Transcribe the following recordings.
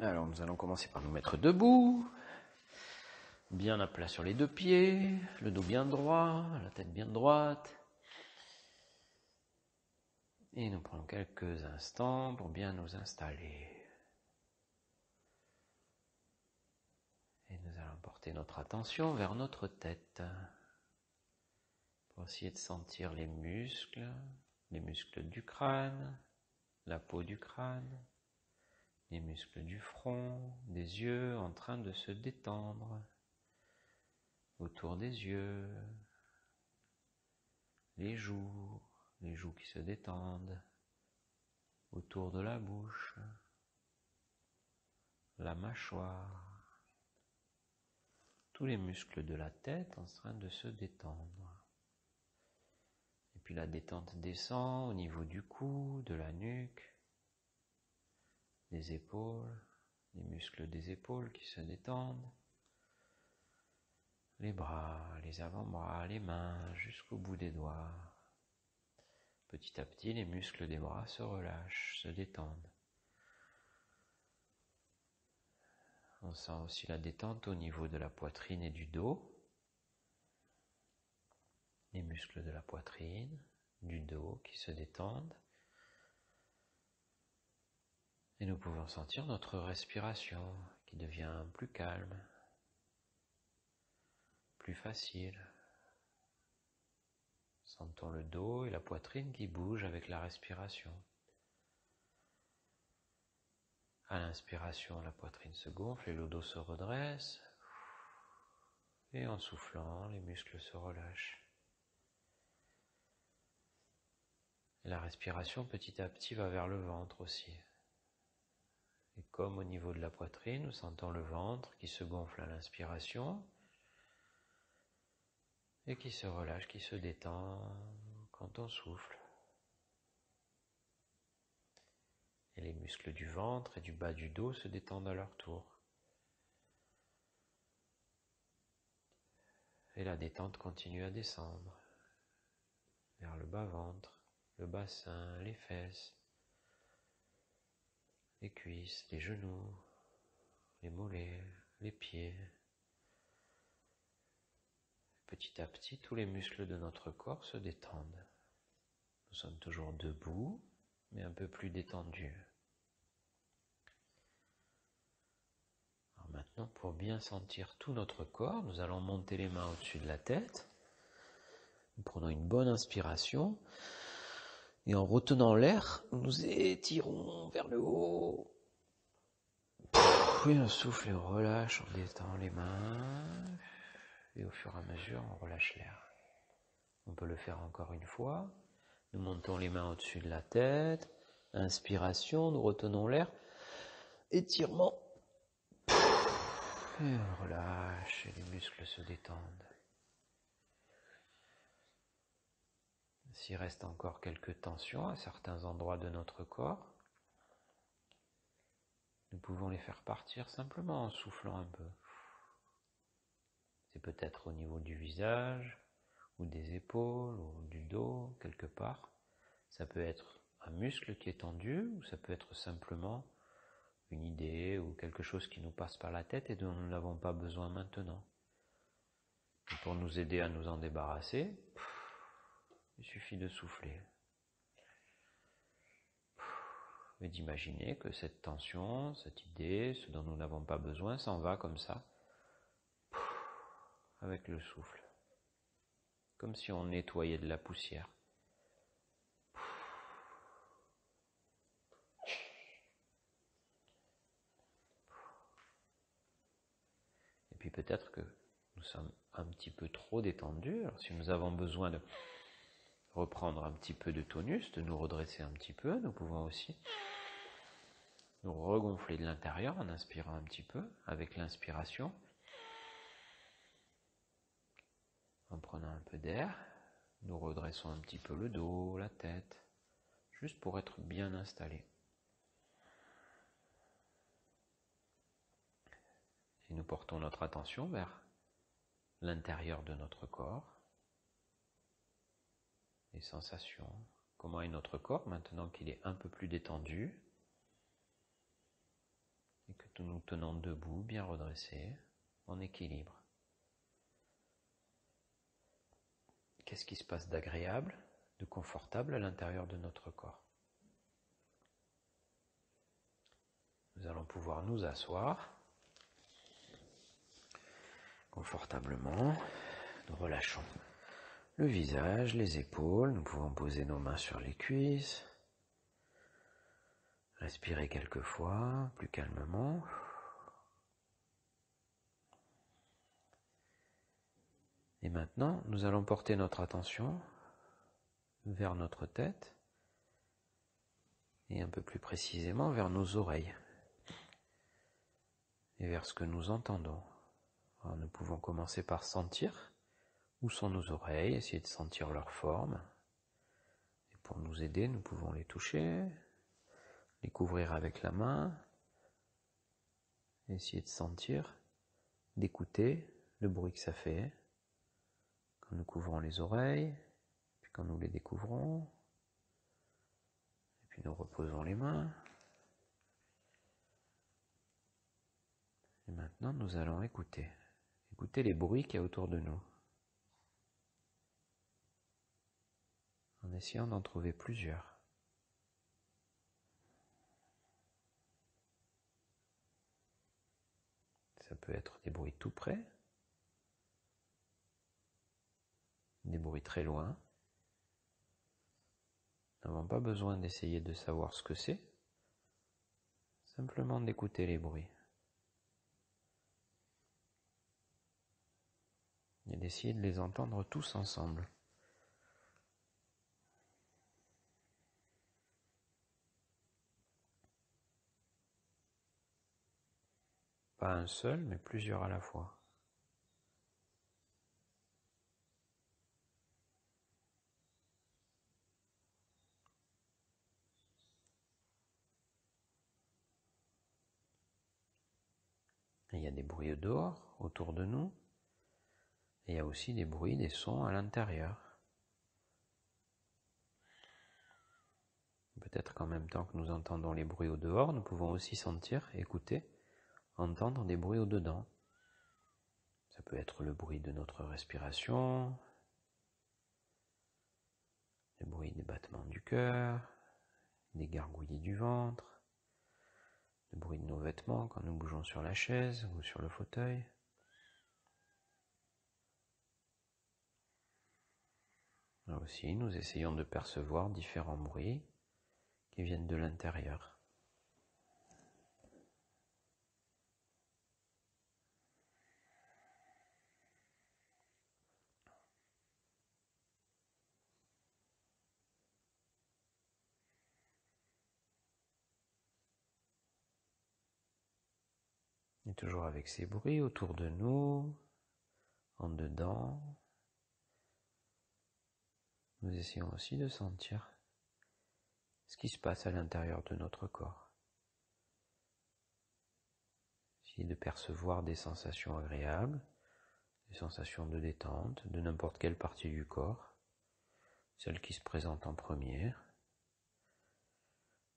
Alors nous allons commencer par nous mettre debout, bien à plat sur les deux pieds, le dos bien droit, la tête bien droite. Et nous prenons quelques instants pour bien nous installer. Et nous allons porter notre attention vers notre tête pour essayer de sentir les muscles du crâne, la peau du crâne, les muscles du front, des yeux en train de se détendre, autour des yeux, les joues qui se détendent, autour de la bouche, la mâchoire, tous les muscles de la tête en train de se détendre. Et puis la détente descend au niveau du cou, de la nuque, des épaules, les muscles des épaules qui se détendent, les bras, les avant-bras, les mains jusqu'au bout des doigts. Petit à petit, les muscles des bras se relâchent, se détendent. On sent aussi la détente au niveau de la poitrine et du dos. Les muscles de la poitrine, du dos qui se détendent. Et nous pouvons sentir notre respiration qui devient plus calme, plus facile. Sentons le dos et la poitrine qui bougent avec la respiration. À l'inspiration, la poitrine se gonfle et le dos se redresse. Et en soufflant, les muscles se relâchent. Et la respiration, petit à petit, va vers le ventre aussi. Et comme au niveau de la poitrine, nous sentons le ventre qui se gonfle à l'inspiration et qui se relâche, qui se détend quand on souffle. Et les muscles du ventre et du bas du dos se détendent à leur tour. Et la détente continue à descendre vers le bas-ventre, le bassin, les fesses, les cuisses, les genoux, les mollets, les pieds. Petit à petit, tous les muscles de notre corps se détendent. Nous sommes toujours debout, mais un peu plus détendus. Alors maintenant, pour bien sentir tout notre corps, nous allons monter les mains au-dessus de la tête. Nous prenons une bonne inspiration. Et en retenant l'air, nous nous étirons vers le haut. Puis on souffle et on relâche, on détend les mains. Et au fur et à mesure, on relâche l'air. On peut le faire encore une fois. Nous montons les mains au-dessus de la tête. Inspiration, nous retenons l'air. Étirement. Et on relâche et les muscles se détendent. S'il reste encore quelques tensions à certains endroits de notre corps, nous pouvons les faire partir simplement en soufflant un peu. C'est peut-être au niveau du visage, ou des épaules, ou du dos, quelque part. Ça peut être un muscle qui est tendu, ou ça peut être simplement une idée, ou quelque chose qui nous passe par la tête et dont nous n'avons pas besoin maintenant. Et pour nous aider à nous en débarrasser, il suffit de souffler. Et d'imaginer que cette tension, cette idée, ce dont nous n'avons pas besoin, s'en va comme ça, avec le souffle. Comme si on nettoyait de la poussière. Et puis peut-être que nous sommes un petit peu trop détendus. Alors si nous avons besoin de reprendre un petit peu de tonus, de nous redresser un petit peu, nous pouvons aussi nous regonfler de l'intérieur en inspirant un petit peu avec l'inspiration, en prenant un peu d'air. Nous redressons un petit peu le dos, la tête, juste pour être bien installé. Et nous portons notre attention vers l'intérieur de notre corps, les sensations. Comment est notre corps maintenant qu'il est un peu plus détendu? et que nous nous tenons debout, bien redressés, en équilibre. Qu'est-ce qui se passe d'agréable, de confortable à l'intérieur de notre corps? Nous allons pouvoir nous asseoir confortablement. Nous relâchons le visage, les épaules. Nous pouvons poser nos mains sur les cuisses. Respirer quelques fois, plus calmement. Et maintenant, nous allons porter notre attention vers notre tête et un peu plus précisément vers nos oreilles et vers ce que nous entendons. Alors, nous pouvons commencer par sentir où sont nos oreilles, essayer de sentir leur forme. Et pour nous aider, nous pouvons les toucher, les couvrir avec la main, essayer de sentir, d'écouter le bruit que ça fait quand nous couvrons les oreilles, puis quand nous les découvrons, et puis nous reposons les mains. Et maintenant, nous allons écouter les bruits qu'il y a autour de nous, en essayant d'en trouver plusieurs. Ça peut être des bruits tout près, des bruits très loin. Nous n'avons pas besoin d'essayer de savoir ce que c'est, simplement d'écouter les bruits. Et d'essayer de les entendre tous ensemble. Pas un seul, mais plusieurs à la fois. Et il y a des bruits dehors, autour de nous, et il y a aussi des bruits, des sons à l'intérieur. Peut-être qu'en même temps que nous entendons les bruits au dehors, nous pouvons aussi sentir, écouter, entendre des bruits au dedans. Ça peut être le bruit de notre respiration, le bruit des battements du cœur, des gargouillis du ventre, le bruit de nos vêtements quand nous bougeons sur la chaise ou sur le fauteuil. Là aussi, nous essayons de percevoir différents bruits qui viennent de l'intérieur. Et toujours avec ces bruits autour de nous, en dedans, nous essayons aussi de sentir ce qui se passe à l'intérieur de notre corps. Essayer de percevoir des sensations agréables, des sensations de détente de n'importe quelle partie du corps, celle qui se présente en premier,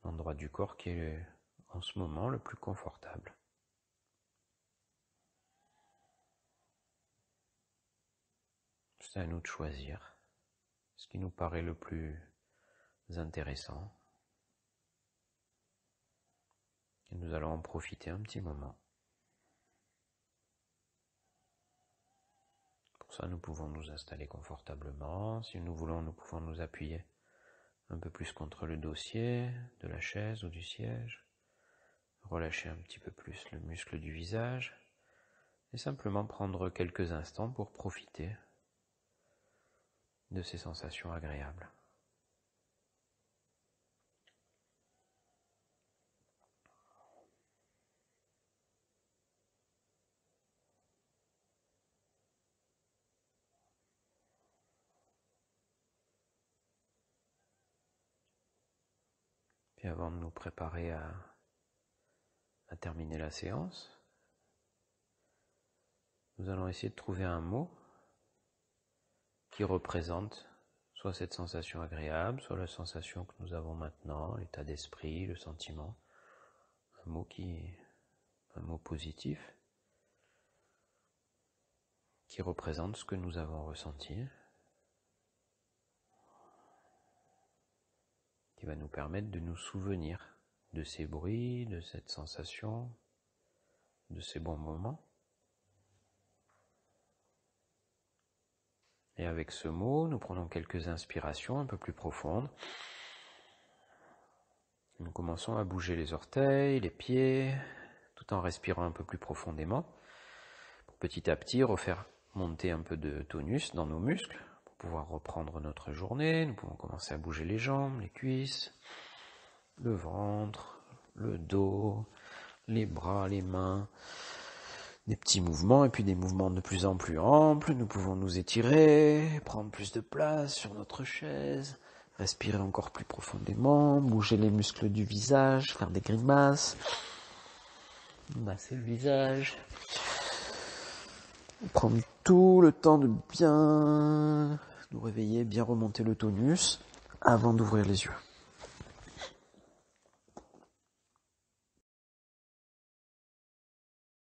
l'endroit du corps qui est en ce moment le plus confortable. C'est à nous de choisir ce qui nous paraît le plus intéressant. Et nous allons en profiter un petit moment. Pour ça, nous pouvons nous installer confortablement. Si nous voulons, nous pouvons nous appuyer un peu plus contre le dossier de la chaise ou du siège. Relâcher un petit peu plus le muscle du visage. Et simplement prendre quelques instants pour profiter de ces sensations agréables. Puis avant de nous préparer à terminer la séance, nous allons essayer de trouver un mot qui représente soit cette sensation agréable, soit la sensation que nous avons maintenant, l'état d'esprit, le sentiment. Un mot qui un mot positif, qui représente ce que nous avons ressenti, qui va nous permettre de nous souvenir de ces bruits, de cette sensation, de ces bons moments. Et avec ce mot, nous prenons quelques inspirations un peu plus profondes. Nous commençons à bouger les orteils, les pieds, tout en respirant un peu plus profondément, pour petit à petit refaire monter un peu de tonus dans nos muscles, pour pouvoir reprendre notre journée. Nous pouvons commencer à bouger les jambes, les cuisses, le ventre, le dos, les bras, les mains, des petits mouvements et puis des mouvements de plus en plus amples. Nous pouvons nous étirer, prendre plus de place sur notre chaise, respirer encore plus profondément, bouger les muscles du visage, faire des grimaces, masser le visage, prendre tout le temps de bien nous réveiller, bien remonter le tonus avant d'ouvrir les yeux.